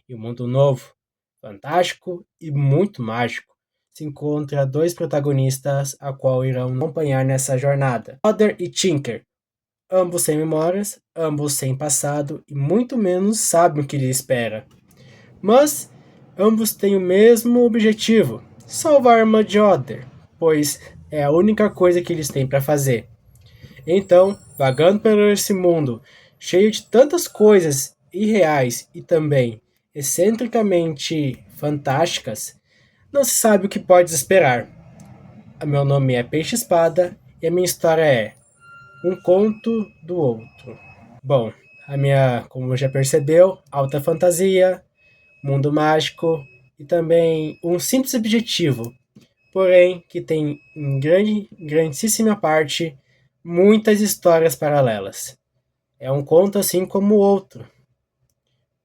Em um mundo novo, fantástico e muito mágico, se encontra dois protagonistas a qual irão acompanhar nessa jornada. Odder e Tinker, ambos sem memórias, ambos sem passado e muito menos sabem o que lhe espera. Mas ambos têm o mesmo objetivo: salvar a irmã de Odder, pois é a única coisa que eles têm para fazer. Então, vagando por esse mundo cheio de tantas coisas irreais e também excentricamente fantásticas, não se sabe o que pode esperar. Meu nome é Peixe Espada e a minha história é Um Conto do Outro. Bom, a minha, como já percebeu, alta fantasia, mundo mágico e também um simples objetivo, porém que tem em grandíssima parte muitas histórias paralelas. É um conto assim como o outro.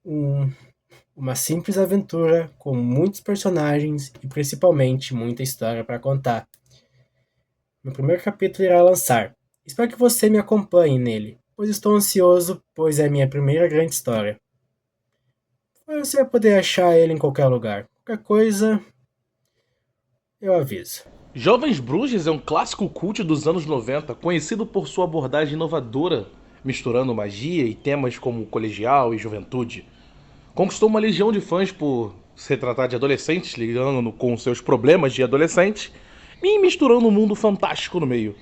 Um, uma simples aventura com muitos personagens e principalmente muita história para contar. Meu primeiro capítulo irá lançar. Espero que você me acompanhe nele, pois estou ansioso, pois é minha primeira grande história. Você vai poder achar ele em qualquer lugar. Qualquer coisa, eu aviso. Jovens Bruxas é um clássico cult dos anos 90, conhecido por sua abordagem inovadora, misturando magia e temas como colegial e juventude. Conquistou uma legião de fãs por se tratar de adolescentes lidando com seus problemas de adolescente e misturando um mundo fantástico no meio.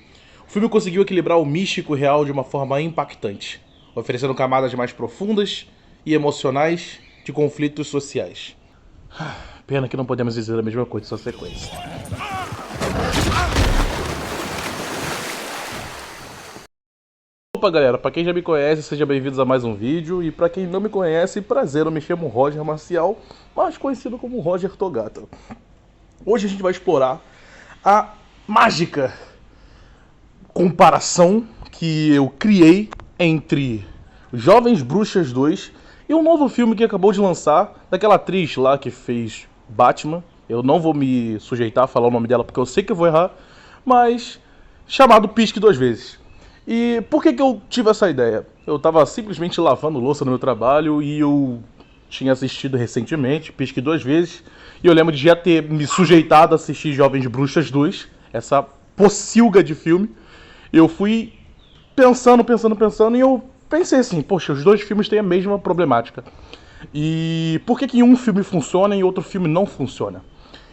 O filme conseguiu equilibrar o místico e real de uma forma impactante, oferecendo camadas mais profundas e emocionais de conflitos sociais. Pena que não podemos dizer a mesma coisa em sua sequência. Opa galera, pra quem já me conhece, sejam bem-vindos a mais um vídeo. E pra quem não me conhece, prazer, eu me chamo Roger Marcial, mais conhecido como Roger Togata. Hoje a gente vai explorar a mágica comparação que eu criei entre Jovens Bruxas 2 e um novo filme que acabou de lançar, daquela atriz lá que fez Batman. Eu não vou me sujeitar a falar o nome dela porque eu sei que eu vou errar, mas chamado Pisque Duas Vezes. E por que eu tive essa ideia? Eu tava simplesmente lavando louça no meu trabalho e eu tinha assistido recentemente Pisque Duas Vezes. E eu lembro de já ter me sujeitado a assistir Jovens Bruxas 2, essa pocilga de filme. Eu fui pensando e eu pensei assim, poxa, os dois filmes têm a mesma problemática. E por que um filme funciona e outro filme não funciona?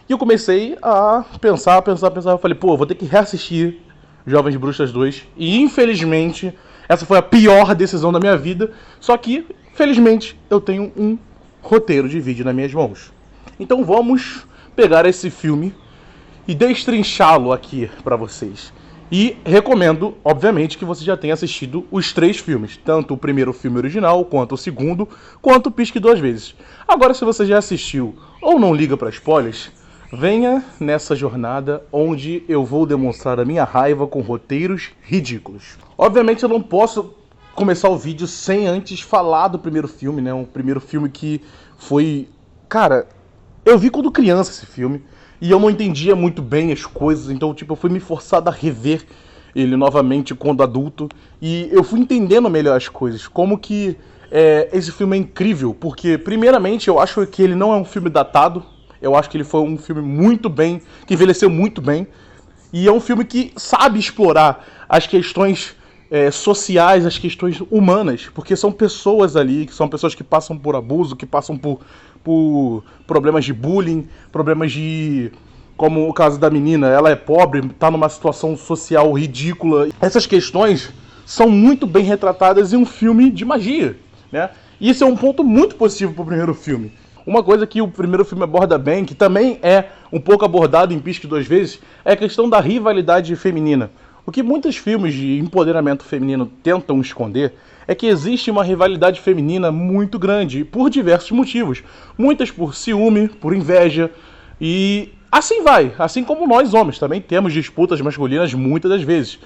E eu comecei a pensar. Eu falei, pô, eu vou ter que reassistir Jovens Bruxas 2. E infelizmente, essa foi a pior decisão da minha vida. Só que, felizmente, eu tenho um roteiro de vídeo nas minhas mãos. Então vamos pegar esse filme e destrinchá-lo aqui pra vocês. E recomendo, obviamente, que você já tenha assistido os três filmes. Tanto o primeiro filme original, quanto o segundo, quanto o Pisque Duas Vezes. Agora, se você já assistiu ou não liga para spoilers, venha nessa jornada onde eu vou demonstrar a minha raiva com roteiros ridículos. Obviamente eu não posso começar o vídeo sem antes falar do primeiro filme, né? Um primeiro filme que foi... Cara, eu vi quando criança esse filme e eu não entendia muito bem as coisas, então tipo, eu fui me forçado a rever ele novamente quando adulto e eu fui entendendo melhor as coisas, como que esse filme é incrível, porque primeiramente eu acho que ele não é um filme datado, eu acho que ele foi um filme muito bem, que envelheceu muito bem, e é um filme que sabe explorar as questões sociais, as questões humanas, porque são pessoas ali, que são pessoas que passam por abuso, que passam por problemas de bullying, problemas de... Como o caso da menina, ela é pobre, está numa situação social ridícula. Essas questões são muito bem retratadas em um filme de magia, né? E isso é um ponto muito positivo para o primeiro filme. Uma coisa que o primeiro filme aborda bem, que também é um pouco abordado em Pisque Duas Vezes, é a questão da rivalidade feminina. O que muitos filmes de empoderamento feminino tentam esconder é que existe uma rivalidade feminina muito grande, por diversos motivos. Muitas por ciúme, por inveja, e assim vai. Assim como nós homens também temos disputas masculinas muitas das vezes.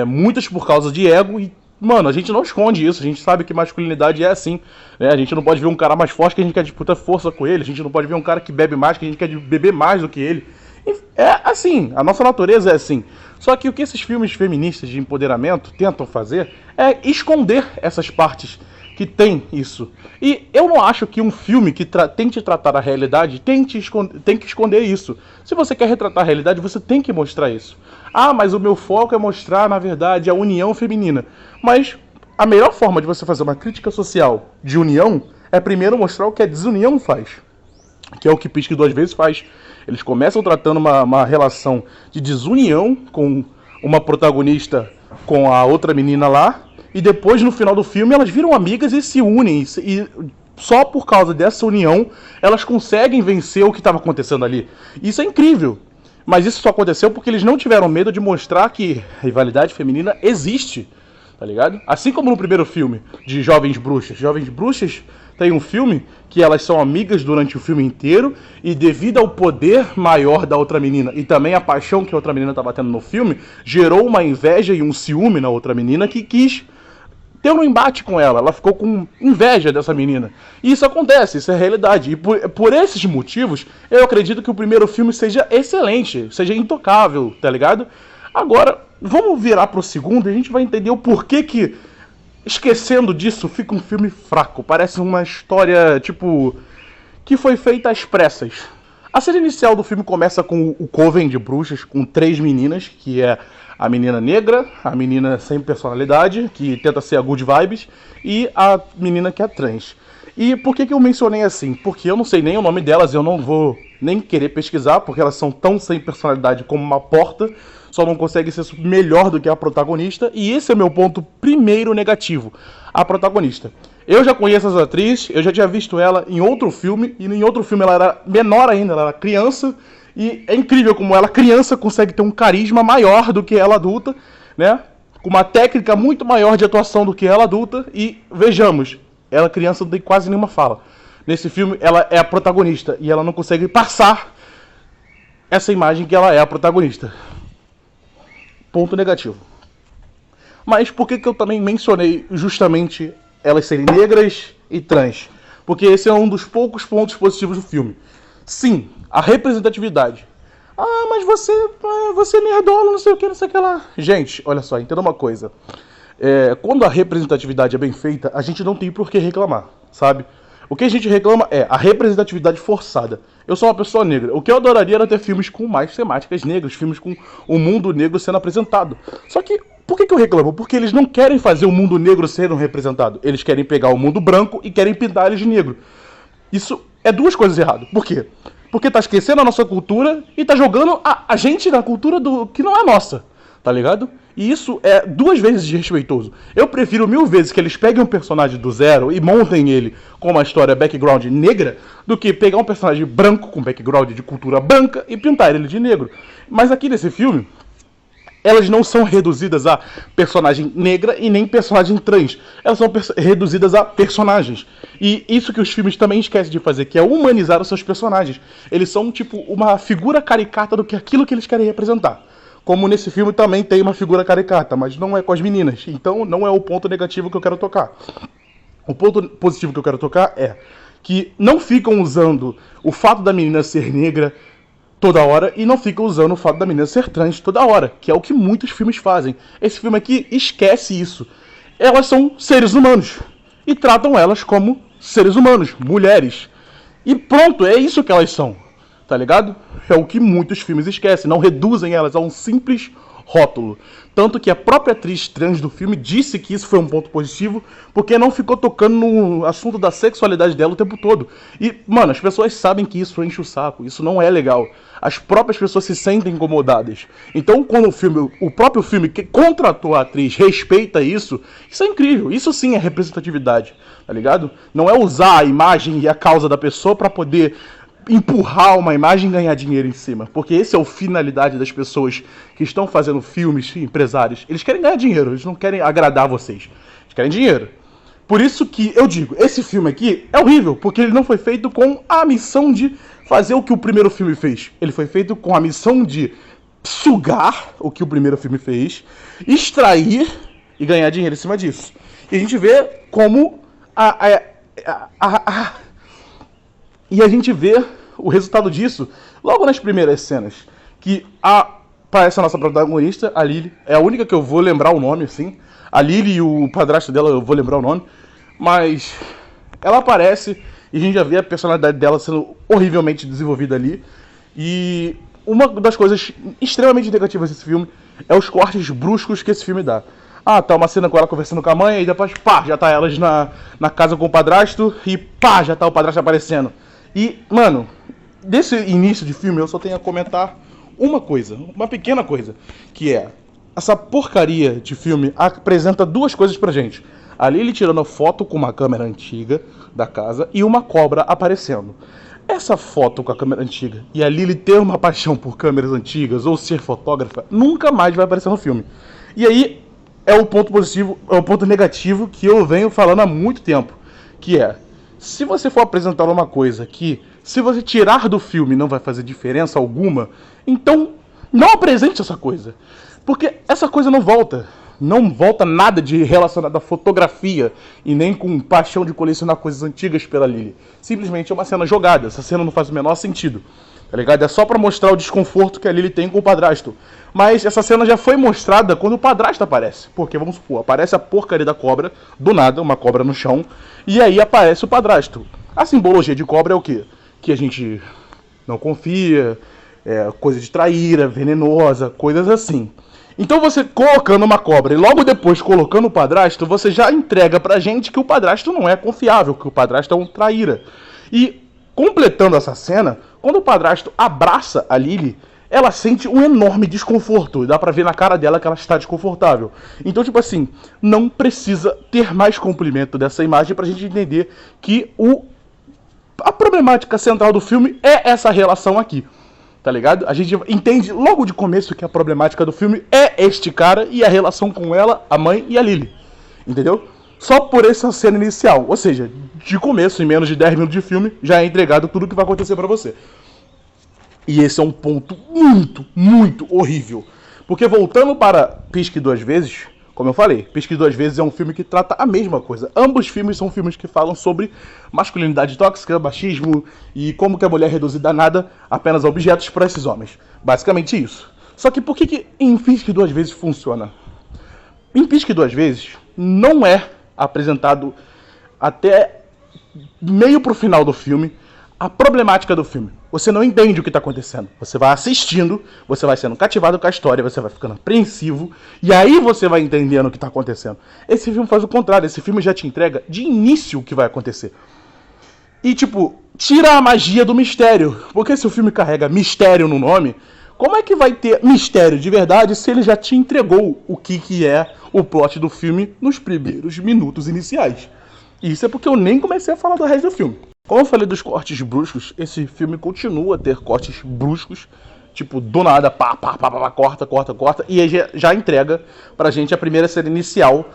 Muitas por causa de ego e... Mano, a gente não esconde isso, a gente sabe que masculinidade é assim, né? A gente não pode ver um cara mais forte que a gente quer disputar força com ele, a gente não pode ver um cara que bebe mais que a gente quer beber mais do que ele. É assim, a nossa natureza é assim. Só que o que esses filmes feministas de empoderamento tentam fazer é esconder essas partes que tem isso. E eu não acho que um filme que tente tratar a realidade tem que esconder isso. Se você quer retratar a realidade, você tem que mostrar isso. Ah, mas o meu foco é mostrar, na verdade, a união feminina. Mas a melhor forma de você fazer uma crítica social de união é primeiro mostrar o que a desunião faz. Que é o que Pisque duas vezes faz. Eles começam tratando uma relação de desunião com uma protagonista com a outra menina lá, e depois no final do filme elas viram amigas e se unem, e só por causa dessa união elas conseguem vencer o que estava acontecendo ali. Isso é incrível, mas isso só aconteceu porque eles não tiveram medo de mostrar que a rivalidade feminina existe, tá ligado? Assim como no primeiro filme de Jovens Bruxas. Jovens Bruxas tem um filme que elas são amigas durante o filme inteiro, e devido ao poder maior da outra menina e também a paixão que a outra menina estava tendo no filme, gerou uma inveja e um ciúme na outra menina que quis ter um embate com ela. Ela ficou com inveja dessa menina. E isso acontece, isso é realidade. E por esses motivos, eu acredito que o primeiro filme seja excelente, seja intocável, tá ligado? Agora, vamos virar pro segundo e a gente vai entender o porquê que, esquecendo disso, fica um filme fraco. Parece uma história, tipo, que foi feita às pressas. A cena inicial do filme começa com o coven de bruxas, com 3 meninas, que é a menina negra, a menina sem personalidade, que tenta ser a good vibes, e a menina que é trans. E por que eu mencionei assim? Porque eu não sei nem o nome delas, eu não vou nem querer pesquisar, porque elas são tão sem personalidade como uma porta, só não consegue ser melhor do que a protagonista, e esse é o meu ponto primeiro negativo, a protagonista. Eu já conheço essa atriz, eu já tinha visto ela em outro filme, e em outro filme ela era menor ainda, ela era criança, e é incrível como ela criança consegue ter um carisma maior do que ela adulta, né? Com uma técnica muito maior de atuação do que ela adulta, e vejamos, ela criança não tem quase nenhuma fala. Nesse filme ela é a protagonista, e ela não consegue passar essa imagem que ela é a protagonista. Ponto negativo. Mas por que eu também mencionei justamente elas serem negras e trans? Porque esse é um dos poucos pontos positivos do filme. Sim, a representatividade. Ah, mas você é nerdola, não sei o que, não sei o que lá. Gente, olha só, entenda uma coisa. Quando a representatividade é bem feita, a gente não tem por que reclamar, sabe? O que a gente reclama é a representatividade forçada. Eu sou uma pessoa negra. O que eu adoraria era ter filmes com mais temáticas negras, filmes com o mundo negro sendo apresentado. Só que, por que eu reclamo? Porque eles não querem fazer o mundo negro sendo representado. Eles querem pegar o mundo branco e querem pintar eles de negro. Isso é duas coisas erradas. Por quê? Porque tá esquecendo a nossa cultura e tá jogando a gente na cultura que não é nossa. Tá ligado? E isso é 2 vezes desrespeitoso. Eu prefiro 1000 vezes que eles peguem um personagem do zero e montem ele com uma história background negra, do que pegar um personagem branco com background de cultura branca e pintar ele de negro. Mas aqui nesse filme, elas não são reduzidas a personagem negra e nem personagem trans. Elas são reduzidas a personagens. E isso que os filmes também esquecem de fazer, que é humanizar os seus personagens. Eles são tipo uma figura caricata do que aquilo que eles querem representar. Como nesse filme também tem uma figura caricata, mas não é com as meninas. Então não é o ponto negativo que eu quero tocar. O ponto positivo que eu quero tocar é que não ficam usando o fato da menina ser negra toda hora e não ficam usando o fato da menina ser trans toda hora, que é o que muitos filmes fazem. Esse filme aqui esquece isso. Elas são seres humanos e tratam elas como seres humanos, mulheres. E pronto, é isso que elas são. Tá ligado? É o que muitos filmes esquecem. Não reduzem elas a um simples rótulo. Tanto que a própria atriz trans do filme disse que isso foi um ponto positivo, porque não ficou tocando no assunto da sexualidade dela o tempo todo. E, mano, as pessoas sabem que isso enche o saco. Isso não é legal. As próprias pessoas se sentem incomodadas. Então, quando o próprio filme que contratou a atriz respeita isso é incrível. Isso sim é representatividade. Tá ligado? Não é usar a imagem e a causa da pessoa pra poder empurrar uma imagem e ganhar dinheiro em cima. Porque esse é a finalidade das pessoas que estão fazendo filmes, empresários. Eles querem ganhar dinheiro, eles não querem agradar vocês. Eles querem dinheiro. Por isso que eu digo, esse filme aqui é horrível, porque ele não foi feito com a missão de fazer o que o primeiro filme fez. Ele foi feito com a missão de sugar o que o primeiro filme fez, extrair e ganhar dinheiro em cima disso. E a gente vê como E a gente vê o resultado disso logo nas primeiras cenas. Que parece a nossa protagonista, a Lily. É a única que eu vou lembrar o nome, assim. A Lily e o padrasto dela eu vou lembrar o nome. Mas ela aparece e a gente já vê a personalidade dela sendo horrivelmente desenvolvida ali. E uma das coisas extremamente negativas desse filme é os cortes bruscos que esse filme dá. Ah, tá uma cena com ela conversando com a mãe, e depois, pá, já tá elas na casa com o padrasto, e pá, já tá o padrasto aparecendo. E, mano, desse início de filme eu só tenho a comentar uma coisa, uma pequena coisa, que é, essa porcaria de filme apresenta duas coisas pra gente. A Lily tirando foto com uma câmera antiga da casa e uma cobra aparecendo. Essa foto com a câmera antiga e a Lily ter uma paixão por câmeras antigas ou ser fotógrafa nunca mais vai aparecer no filme. E aí é o ponto positivo, é o ponto negativo que eu venho falando há muito tempo, que é, se você for apresentar uma coisa que, se você tirar do filme não vai fazer diferença alguma, então não apresente essa coisa. Porque essa coisa não volta. Não volta nada de relacionado à fotografia e nem com paixão de colecionar coisas antigas pela Lily. Simplesmente é uma cena jogada. Essa cena não faz o menor sentido. Tá ligado? É só pra mostrar o desconforto que a Lily tem com o padrasto. Mas essa cena já foi mostrada quando o padrasto aparece. Porque, vamos supor, aparece a porcaria da cobra, do nada, uma cobra no chão, e aí aparece o padrasto. A simbologia de cobra é o quê? Que a gente não confia, coisa de traíra, venenosa, coisas assim. Então você colocando uma cobra e logo depois colocando o padrasto, você já entrega pra gente que o padrasto não é confiável, que o padrasto é um traíra. E completando essa cena, quando o padrasto abraça a Lily, ela sente um enorme desconforto. Dá pra ver na cara dela que ela está desconfortável. Então, tipo assim, não precisa ter mais complemento dessa imagem pra gente entender que a problemática central do filme é essa relação aqui. Tá ligado? A gente entende logo de começo que a problemática do filme é este cara e a relação com ela, a mãe e a Lily. Entendeu? Só por essa cena inicial. Ou seja, de começo, em menos de 10 minutos de filme, já é entregado tudo o que vai acontecer pra você. E esse é um ponto muito, muito horrível. Porque voltando para Pisque Duas Vezes, como eu falei, Pisque Duas Vezes é um filme que trata a mesma coisa. Ambos filmes são filmes que falam sobre masculinidade tóxica, machismo e como que a mulher é reduzida a nada, apenas a objetos para esses homens. Basicamente isso. Só que por que em Pisque Duas Vezes funciona? Em Pisque Duas Vezes não é apresentado até meio pro final do filme a problemática do filme. Você não entende o que está acontecendo. Você vai assistindo, você vai sendo cativado com a história, você vai ficando apreensivo, e aí você vai entendendo o que está acontecendo. Esse filme faz o contrário, esse filme já te entrega de início o que vai acontecer. E tipo, tira a magia do mistério. Porque se o filme carrega mistério no nome, como é que vai ter mistério de verdade se ele já te entregou o que é o plot do filme nos primeiros minutos iniciais? Isso é porque eu nem comecei a falar do resto do filme. Como eu falei dos cortes bruscos, esse filme continua a ter cortes bruscos, tipo, do nada, pá, pá, pá, pá, corta, corta, corta, e aí já entrega pra gente a primeira cena inicial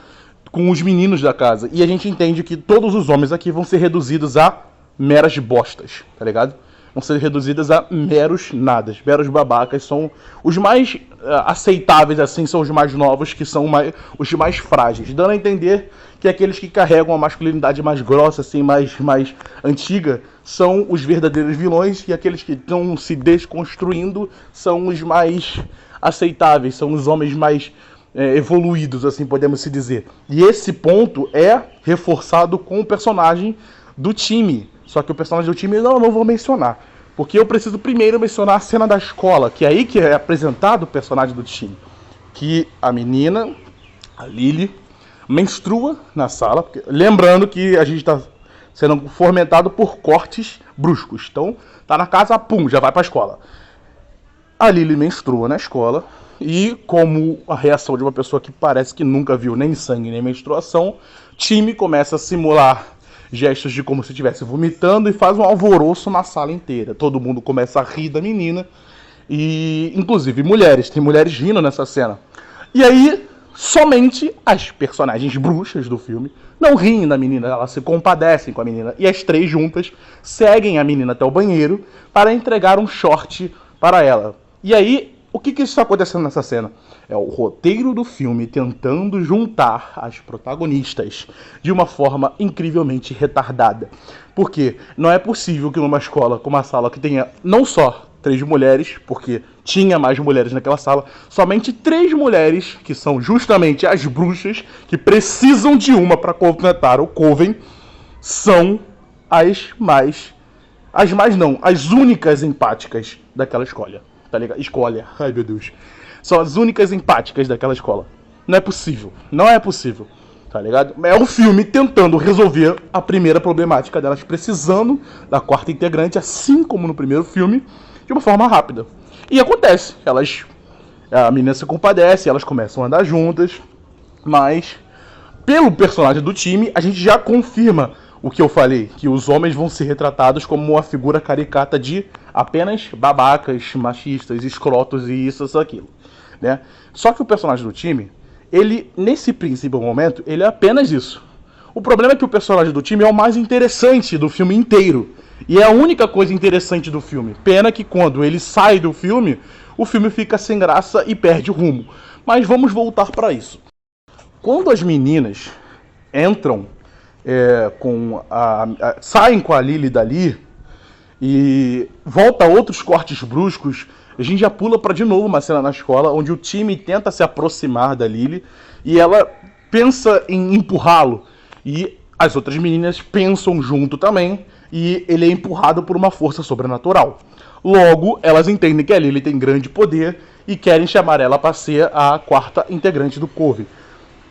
com os meninos da casa. E a gente entende que todos os homens aqui vão ser reduzidos a meras bostas, tá ligado? Vão ser reduzidas a meros nadas, meros babacas, são os mais aceitáveis, assim, são os mais novos, que são os mais frágeis, dando a entender que aqueles que carregam a masculinidade mais grossa, assim, mais antiga, são os verdadeiros vilões, e aqueles que estão se desconstruindo são os mais aceitáveis, são os homens mais evoluídos, assim podemos se dizer. E esse ponto é reforçado com o personagem do time. Só que o personagem do time eu não vou mencionar. Porque eu preciso primeiro mencionar a cena da escola, que é aí que é apresentado o personagem do time. Que a menina, a Lily, menstrua na sala. Porque, lembrando que a gente está sendo fomentado por cortes bruscos. Então, tá na casa, pum, já vai pra escola. A Lily menstrua na escola. E como a reação de uma pessoa que parece que nunca viu nem sangue nem menstruação, time começa a simular gestos de como se estivesse vomitando e faz um alvoroço na sala inteira. Todo mundo começa a rir da menina. E inclusive mulheres, tem mulheres rindo nessa cena. E aí, somente as personagens bruxas do filme não riem da menina, elas se compadecem com a menina. E as três juntas seguem a menina até o banheiro para entregar um short para ela. E aí, o que está acontecendo nessa cena? É o roteiro do filme tentando juntar as protagonistas de uma forma incrivelmente retardada. Porque não é possível que numa escola com uma sala que tenha não só 3 mulheres, porque tinha mais mulheres naquela sala. Somente 3 mulheres, que são justamente as bruxas, que precisam de uma para completar o coven, são as únicas empáticas daquela escola, tá ligado? Escolha, ai meu Deus. São as únicas empáticas daquela escola. Não é possível, tá ligado? É um filme tentando resolver a primeira problemática delas, precisando da quarta integrante, assim como no primeiro filme, de uma forma rápida. E acontece, a menina se compadece, elas começam a andar juntas, mas pelo personagem do time, a gente já confirma o que eu falei, que os homens vão ser retratados como uma figura caricata de apenas babacas, machistas, escrotos e isso, aquilo, né? Só que o personagem do time, ele, nesse princípio momento, ele é apenas isso. O problema é que o personagem do time é o mais interessante do filme inteiro. E é a única coisa interessante do filme. Pena que quando ele sai do filme, o filme fica sem graça e perde o rumo. Mas vamos voltar para isso. Quando as meninas entram saem com a Lily dali e volta a outros cortes bruscos, a gente já pula para de novo uma cena na escola onde o time tenta se aproximar da Lily e ela pensa em empurrá-lo e as outras meninas pensam junto também e ele é empurrado por uma força sobrenatural. Logo, elas entendem que a Lily tem grande poder e querem chamar ela para ser a quarta integrante do Coven.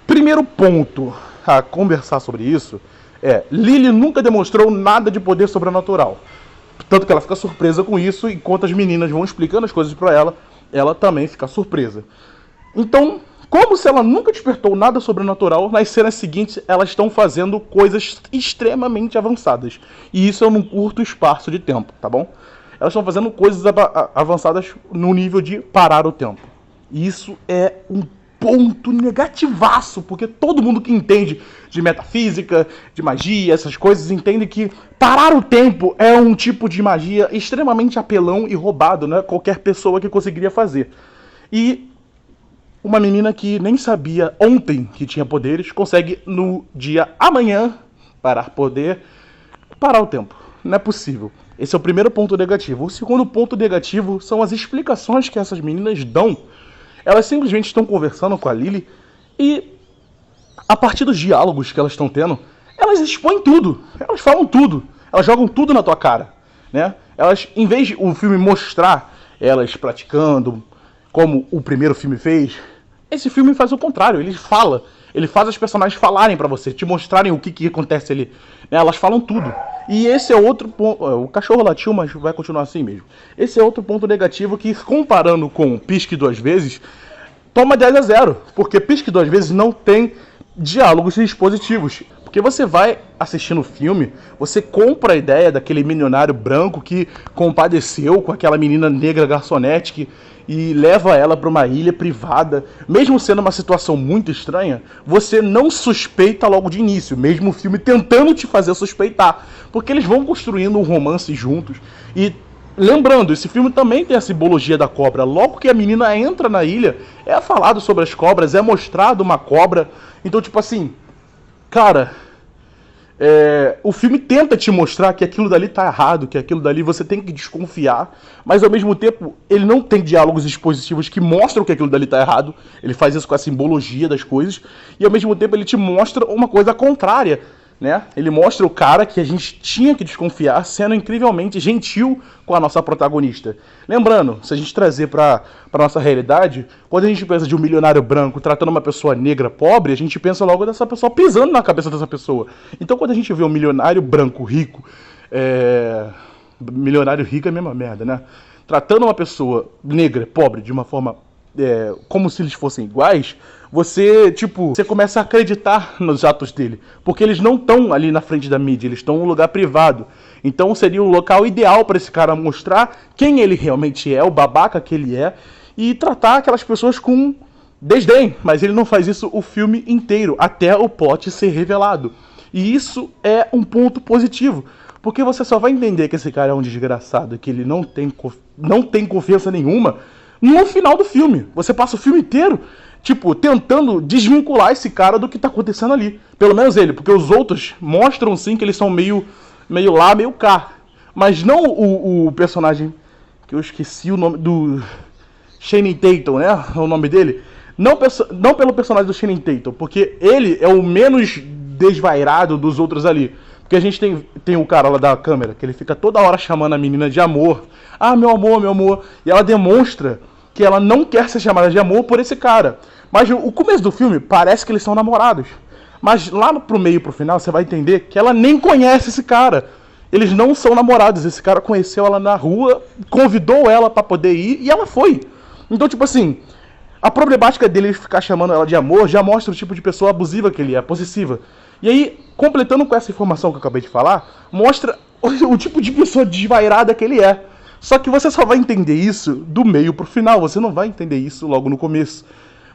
Primeiro ponto a conversar sobre isso Lily nunca demonstrou nada de poder sobrenatural. Tanto que ela fica surpresa com isso, enquanto as meninas vão explicando as coisas pra ela, ela também fica surpresa. Então, como se ela nunca despertou nada sobrenatural, nas cenas seguintes elas estão fazendo coisas extremamente avançadas. E isso é num curto espaço de tempo, tá bom? Elas estão fazendo coisas avançadas no nível de parar o tempo. E isso é um ponto negativaço, porque todo mundo que entende de metafísica, de magia, essas coisas, entende que parar o tempo é um tipo de magia extremamente apelão e roubado, né? Qualquer pessoa que conseguiria fazer. E uma menina que nem sabia ontem que tinha poderes, consegue no dia amanhã parar o tempo. Não é possível. Esse é o primeiro ponto negativo. O segundo ponto negativo são as explicações que essas meninas dão. Elas simplesmente estão conversando com a Lily e, a partir dos diálogos que elas estão tendo, elas expõem tudo. Elas falam tudo. Elas jogam tudo na tua cara, né? Elas, em vez de o filme mostrar elas praticando, como o primeiro filme fez, esse filme faz o contrário. Ele faz as personagens falarem pra você, te mostrarem o que acontece ali. Elas falam tudo. E esse é outro ponto. O cachorro latiu, mas vai continuar assim mesmo. Esse é outro ponto negativo que, comparando com Pisque Duas Vezes, toma 10-0. Porque Pisque Duas Vezes não tem diálogos expositivos. Porque você vai assistindo o filme, você compra a ideia daquele milionário branco que compadeceu com aquela menina negra garçonete e leva ela para uma ilha privada. Mesmo sendo uma situação muito estranha, você não suspeita logo de início, mesmo o filme tentando te fazer suspeitar, porque eles vão construindo um romance juntos. E lembrando, esse filme também tem a simbologia da cobra. Logo que a menina entra na ilha, é falado sobre as cobras, é mostrado uma cobra. Então, tipo assim, cara, o filme tenta te mostrar que aquilo dali tá errado, que aquilo dali você tem que desconfiar, mas ao mesmo tempo ele não tem diálogos expositivos que mostram que aquilo dali tá errado. Ele faz isso com a simbologia das coisas e ao mesmo tempo ele te mostra uma coisa contrária, né? Ele mostra o cara que a gente tinha que desconfiar sendo incrivelmente gentil com a nossa protagonista. Lembrando, se a gente trazer pra nossa realidade, quando a gente pensa de um milionário branco tratando uma pessoa negra pobre, a gente pensa logo dessa pessoa pisando na cabeça dessa pessoa. Então quando a gente vê um milionário branco rico, milionário rico é a mesma merda, né? Tratando uma pessoa negra pobre de uma forma como se eles fossem iguais, você começa a acreditar nos atos dele, porque eles não estão ali na frente da mídia, eles estão em um lugar privado. Então seria o local ideal para esse cara mostrar quem ele realmente é, o babaca que ele é, e tratar aquelas pessoas com desdém. Mas ele não faz isso o filme inteiro, até o plot ser revelado. E isso é um ponto positivo, porque você só vai entender que esse cara é um desgraçado, que ele não tem confiança nenhuma, no final do filme. Você passa o filme inteiro tentando desvincular esse cara do que tá acontecendo ali. Pelo menos ele, porque os outros mostram sim que eles são meio lá, meio cá. Mas não o personagem que eu esqueci o nome do Channing Tatum, né? É o nome dele. Não pelo personagem do Channing Tatum, porque ele é o menos desvairado dos outros ali. Porque a gente tem o cara lá da câmera, que ele fica toda hora chamando a menina de amor. Ah, meu amor, meu amor. E ela demonstra que ela não quer ser chamada de amor por esse cara. Mas o começo do filme parece que eles são namorados. Mas lá pro meio, pro final, você vai entender que ela nem conhece esse cara. Eles não são namorados. Esse cara conheceu ela na rua, convidou ela pra poder ir e ela foi. Então, tipo assim, a problemática dele ficar chamando ela de amor já mostra o tipo de pessoa abusiva que ele é, possessiva. E aí, completando com essa informação que eu acabei de falar, mostra o tipo de pessoa desvairada que ele é. Só que você só vai entender isso do meio pro final, você não vai entender isso logo no começo.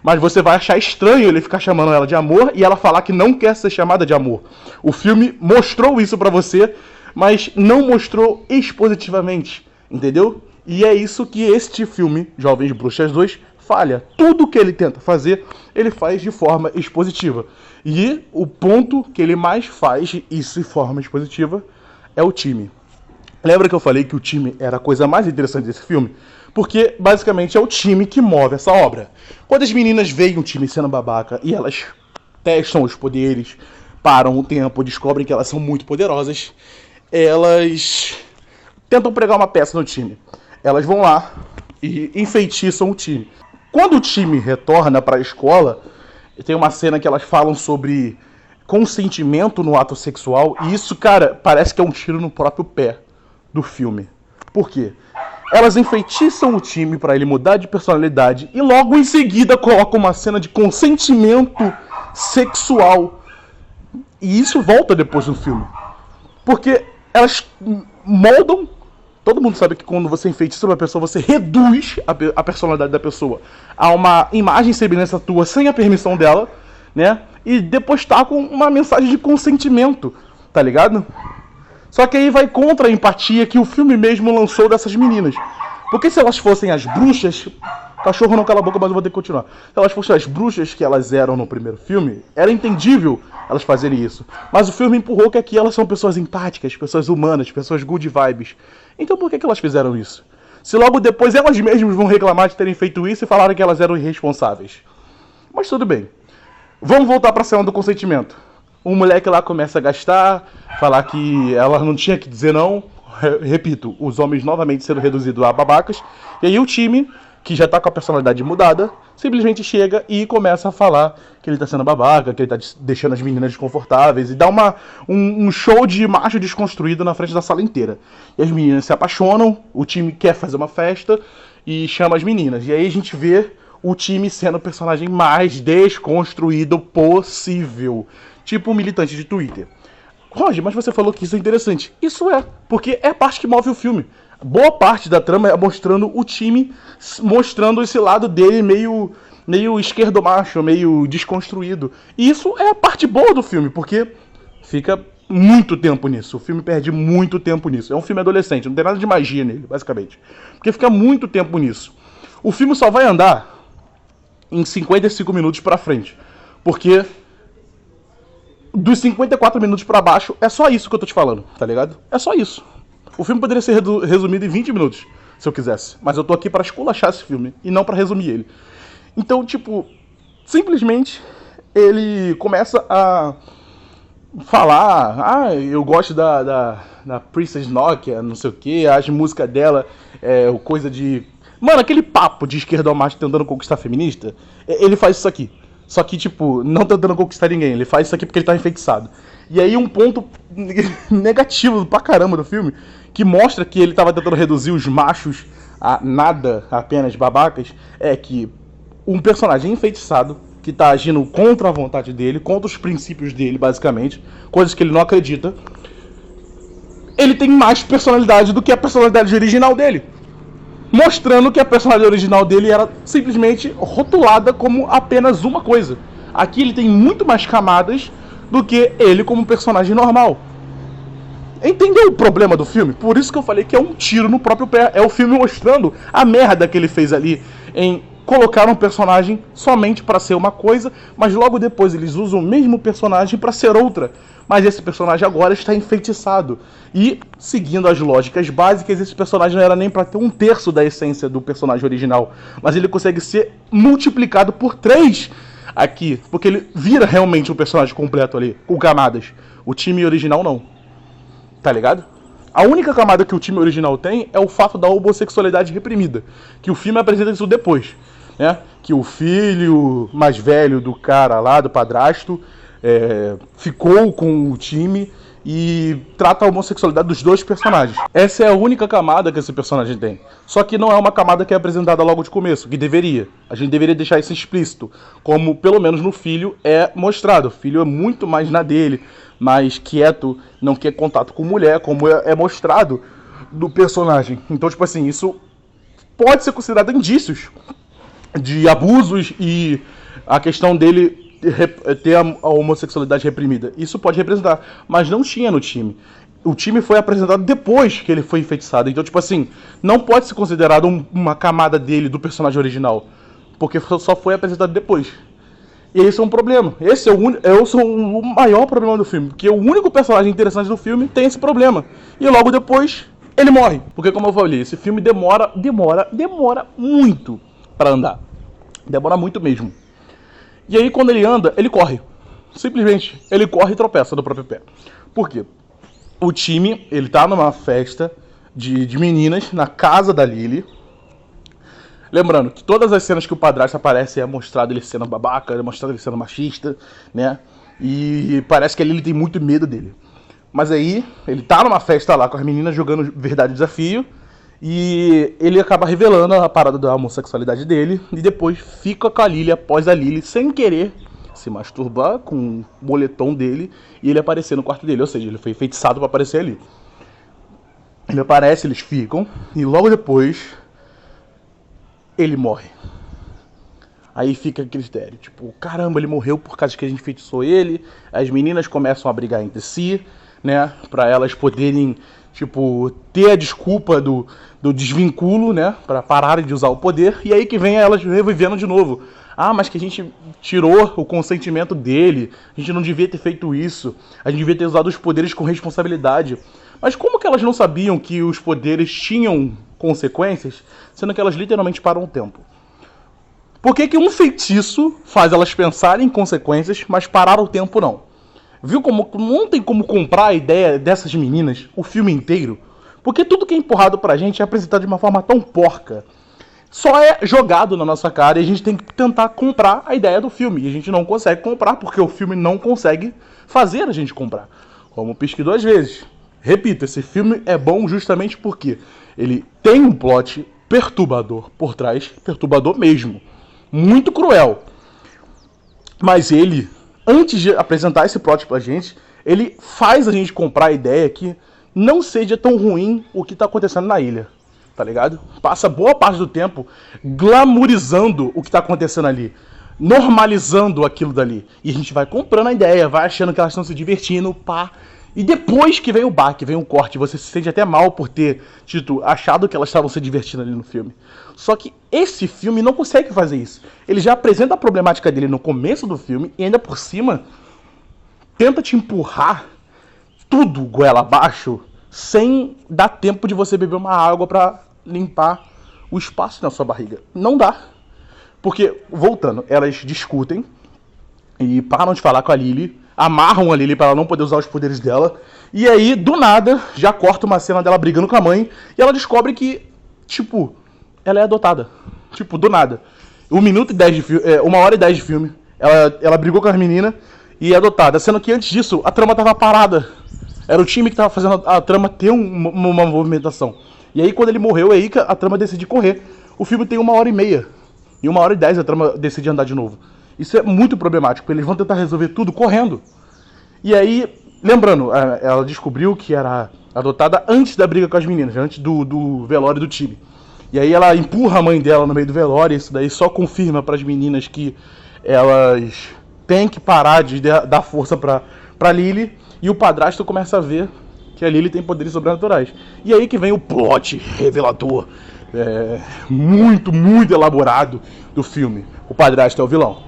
Mas você vai achar estranho ele ficar chamando ela de amor e ela falar que não quer ser chamada de amor. O filme mostrou isso pra você, mas não mostrou expositivamente, entendeu? E é isso que este filme, Jovens Bruxas 2, falha. Tudo que ele tenta fazer, ele faz de forma expositiva. E o ponto que ele mais faz isso de forma expositiva é o time. Lembra que eu falei que o time era a coisa mais interessante desse filme? Porque, basicamente, é o time que move essa obra. Quando as meninas veem um time sendo babaca e elas testam os poderes, param o tempo, descobrem que elas são muito poderosas, elas tentam pregar uma peça no time. Elas vão lá e enfeitiçam o time. Quando o time retorna para a escola, tem uma cena que elas falam sobre consentimento no ato sexual, e isso, cara, parece que é um tiro no próprio pé do filme. Por quê? Elas enfeitiçam o time para ele mudar de personalidade e logo em seguida colocam uma cena de consentimento sexual. E isso volta depois no filme. Porque elas moldam. Todo mundo sabe que quando você enfeitiça uma pessoa, você reduz a personalidade da pessoa a uma imagem e semelhança tua sem a permissão dela, né? E depois tá com uma mensagem de consentimento, tá ligado? Só que aí vai contra a empatia que o filme mesmo lançou dessas meninas. Porque se elas fossem as bruxas... Cachorro não cala a boca, mas eu vou ter que continuar. Se elas fossem as bruxas que elas eram no primeiro filme, era entendível elas fazerem isso. Mas o filme empurrou que aqui elas são pessoas empáticas, pessoas humanas, pessoas good vibes. Então por que elas fizeram isso? Se logo depois elas mesmas vão reclamar de terem feito isso e falaram que elas eram irresponsáveis. Mas tudo bem. Vamos voltar para a cena do consentimento. O moleque lá começa a gastar, falar que ela não tinha que dizer não. Repito, os homens novamente sendo reduzidos a babacas. E aí o time, que já tá com a personalidade mudada, simplesmente chega e começa a falar que ele tá sendo babaca, que ele tá deixando as meninas desconfortáveis, e dá um show de macho desconstruído na frente da sala inteira. E as meninas se apaixonam, o time quer fazer uma festa e chama as meninas. E aí a gente vê o time sendo o personagem mais desconstruído possível. Tipo um militante de Twitter. Roger, mas você falou que isso é interessante. Isso é, porque é a parte que move o filme. Boa parte da trama é mostrando o time, mostrando esse lado dele meio esquerdomacho, meio desconstruído. E isso é a parte boa do filme, porque fica muito tempo nisso. O filme perde muito tempo nisso. É um filme adolescente, não tem nada de magia nele, basicamente. Porque fica muito tempo nisso. O filme só vai andar em 55 minutos pra frente. Porque dos 54 minutos pra baixo, é só isso que eu tô te falando, tá ligado? É só isso. O filme poderia ser resumido em 20 minutos, se eu quisesse. Mas eu tô aqui pra esculachar esse filme, e não pra resumir ele. Então, tipo, simplesmente, ele começa a falar, eu gosto da Princess Nokia, não sei o que, as músicas dela é coisa de... Mano, aquele papo de esquerdomacho tentando conquistar feminista, ele faz isso aqui. Só que, tipo, não tentando conquistar ninguém. Ele faz isso aqui porque ele tá enfeitiçado. E aí um ponto negativo pra caramba do filme, que mostra que ele tava tentando reduzir os machos a nada, apenas babacas, é que um personagem enfeitiçado, que tá agindo contra a vontade dele, contra os princípios dele, basicamente, coisas que ele não acredita, ele tem mais personalidade do que a personalidade original dele. Mostrando que a personalidade original dele era simplesmente rotulada como apenas uma coisa. Aqui ele tem muito mais camadas do que ele como personagem normal. Entendeu o problema do filme? Por isso que eu falei que é um tiro no próprio pé. É o filme mostrando a merda que ele fez ali em colocaram um personagem somente para ser uma coisa, mas logo depois eles usam o mesmo personagem para ser outra. Mas esse personagem agora está enfeitiçado. E, seguindo as lógicas básicas, esse personagem não era nem para ter 1/3 da essência do personagem original. Mas ele consegue ser multiplicado por 3 aqui. Porque ele vira realmente um personagem completo ali, com camadas. O time original não. Tá ligado? A única camada que o time original tem é o fato da homossexualidade reprimida. Que o filme apresenta isso depois. Né? Que o filho mais velho do cara lá, do padrasto, ficou com o time e trata a homossexualidade dos dois personagens. Essa é a única camada que esse personagem tem. Só que não é uma camada que é apresentada logo de começo, que deveria. A gente deveria deixar isso explícito, como pelo menos no filho é mostrado. O filho é muito mais na dele, mais quieto, não quer contato com mulher, como é mostrado do personagem. Então, tipo assim, isso pode ser considerado indícios de abusos e a questão dele ter a homossexualidade reprimida. Isso pode representar, mas não tinha no time. O time foi apresentado depois que ele foi enfeitiçado. Então, tipo assim, não pode ser considerado uma camada dele, do personagem original, porque só foi apresentado depois. E esse é um problema. Esse é o maior problema do filme, porque o único personagem interessante do filme tem esse problema. E logo depois, ele morre. Porque, como eu falei, esse filme demora muito para andar. Demora muito mesmo. E aí, quando ele anda, ele corre. Simplesmente, ele corre e tropeça do próprio pé. Por quê? O time, ele tá numa festa de meninas na casa da Lily. Lembrando que todas as cenas que o padrasto aparece é mostrado ele sendo babaca, é mostrado ele sendo machista, né? E parece que a Lily tem muito medo dele. Mas aí, ele tá numa festa lá com as meninas jogando Verdade Desafio. E ele acaba revelando a parada da homossexualidade dele. E depois fica com a Lily, após a Lily, sem querer, se masturbar com o moletom dele. E ele aparecer no quarto dele. Ou seja, ele foi enfeitiçado pra aparecer ali. Ele aparece, eles ficam. E logo depois, ele morre. Aí fica aquele critério. Tipo, caramba, ele morreu por causa que a gente enfeitiçou ele. As meninas começam a brigar entre si, né? Pra elas poderem, tipo, ter a desculpa do desvinculo, né? Pra pararem de usar o poder. E aí que vem elas revivendo de novo. Ah, mas que a gente tirou o consentimento dele. A gente não devia ter feito isso. A gente devia ter usado os poderes com responsabilidade. Mas como que elas não sabiam que os poderes tinham consequências, sendo que elas literalmente param o tempo? Por que um feitiço faz elas pensarem em consequências, mas parar o tempo não? Viu como não tem como comprar a ideia dessas meninas o filme inteiro? Porque tudo que é empurrado pra gente é apresentado de uma forma tão porca. Só é jogado na nossa cara e a gente tem que tentar comprar a ideia do filme. E a gente não consegue comprar porque o filme não consegue fazer a gente comprar. Como pesquei 2 vezes. Repito, esse filme é bom justamente porque ele tem um plot perturbador por trás, perturbador mesmo. Muito cruel. Mas ele, antes de apresentar esse plot pra gente, ele faz a gente comprar a ideia que não seja tão ruim o que tá acontecendo na ilha. Tá ligado? Passa boa parte do tempo glamourizando o que tá acontecendo ali. Normalizando aquilo dali. E a gente vai comprando a ideia, vai achando que elas estão se divertindo, pá. E depois que vem o baque, vem o corte, você se sente até mal por ter achado que elas estavam se divertindo ali no filme. Só que esse filme não consegue fazer isso. Ele já apresenta a problemática dele no começo do filme e ainda por cima tenta te empurrar tudo goela abaixo sem dar tempo de você beber uma água pra limpar o espaço na sua barriga. Não dá. Porque, voltando, elas discutem e param de falar com a Lily, amarram a Lily para ela não poder usar os poderes dela, e aí, do nada, já corta uma cena dela brigando com a mãe, e ela descobre que, tipo, ela é adotada. Tipo, do nada. 1h10 de filme, ela brigou com as meninas e é adotada, sendo que antes disso, a trama tava parada. Era o time que tava fazendo a trama ter uma movimentação. E aí, quando ele morreu, é aí que a trama decide correr. O filme tem 1h30, e 1h10 a trama decide andar de novo. Isso é muito problemático, porque eles vão tentar resolver tudo correndo. E aí, lembrando, ela descobriu que era adotada antes da briga com as meninas, antes do velório do time. E aí ela empurra a mãe dela no meio do velório, e isso daí só confirma para as meninas que elas têm que parar de dar força pra Lily, e o padrasto começa a ver que a Lily tem poderes sobrenaturais. E aí que vem o plot revelador muito, muito elaborado do filme. O padrasto é o vilão.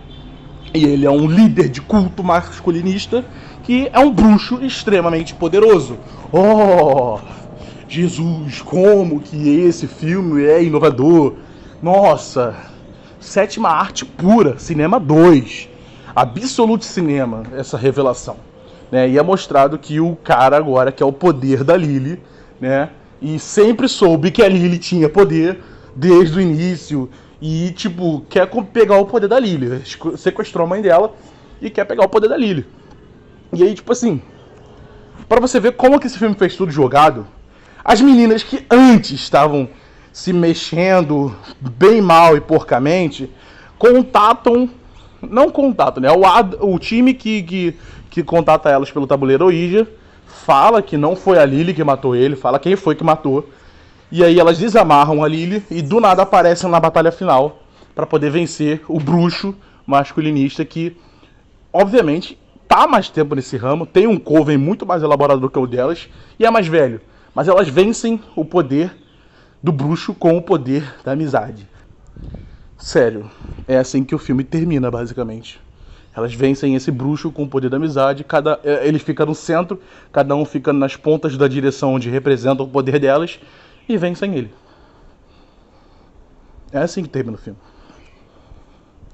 E ele é um líder de culto masculinista que é um bruxo extremamente poderoso. Oh, Jesus, como que esse filme é inovador. Nossa, sétima arte pura, cinema 2. Absolute Cinema, essa revelação. Né? E é mostrado que o cara agora quer o poder da Lily, né? E sempre soube que a Lily tinha poder desde o início. E, tipo, quer pegar o poder da Lily. Sequestrou a mãe dela e quer pegar o poder da Lily. E aí, tipo assim, pra você ver como que esse filme fez tudo jogado, as meninas que antes estavam se mexendo bem mal e porcamente, não contatam, né? O time que contata elas pelo tabuleiro Ouija fala que não foi a Lily que matou ele, fala quem foi que matou. E aí elas desamarram a Lily e do nada aparecem na batalha final para poder vencer o bruxo masculinista que, obviamente, tá há mais tempo nesse ramo, tem um coven muito mais elaborado do que o delas e é mais velho. Mas elas vencem o poder do bruxo com o poder da amizade. Sério, é assim que o filme termina, basicamente. Elas vencem esse bruxo com o poder da amizade, ele fica no centro, cada um fica nas pontas da direção onde representa o poder delas, e vencem ele. É assim que termina o filme.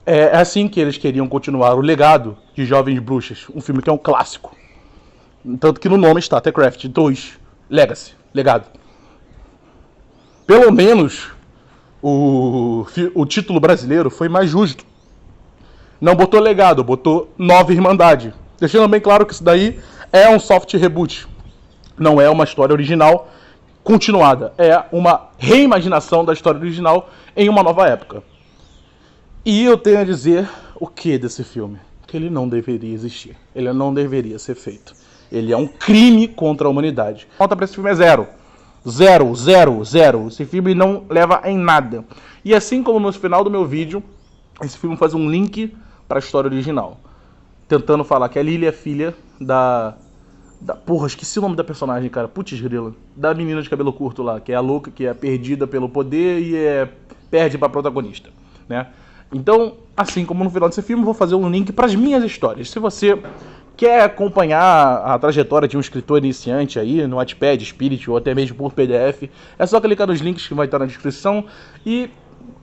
É assim que eles queriam continuar o legado de Jovens Bruxas, um filme que é um clássico. Tanto que no nome está StarCraft 2, Legacy, legado. Pelo menos o título brasileiro foi mais justo. Não botou legado, botou Nova Irmandade. Deixando bem claro que isso daí é um soft reboot. Não é uma história original continuada. É uma reimaginação da história original em uma nova época. E eu tenho a dizer o que desse filme? Que ele não deveria existir. Ele não deveria ser feito. Ele é um crime contra a humanidade. A nota pra esse filme é 0. 0, 0, 0. Esse filme não leva em nada. E assim como no final do meu vídeo, esse filme faz um link para a história original. Tentando falar que a Lily é filha da... Porra, esqueci o nome da personagem, cara. Putz grila. Da menina de cabelo curto lá, que é a louca, que é perdida pelo poder e perde pra protagonista, né? Então, assim como no final desse filme, eu vou fazer um link para as minhas histórias. Se você quer acompanhar a trajetória de um escritor iniciante aí, no Wattpad, Spirit ou até mesmo por PDF, é só clicar nos links que vai estar na descrição. E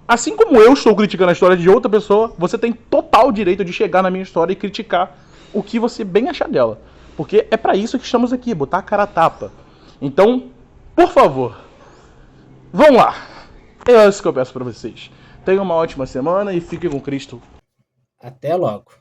assim como eu estou criticando a história de outra pessoa, você tem total direito de chegar na minha história e criticar o que você bem achar dela. Porque é para isso que estamos aqui, botar a cara a tapa. Então, por favor, vão lá. É isso que eu peço para vocês. Tenham uma ótima semana e fiquem com Cristo. Até logo.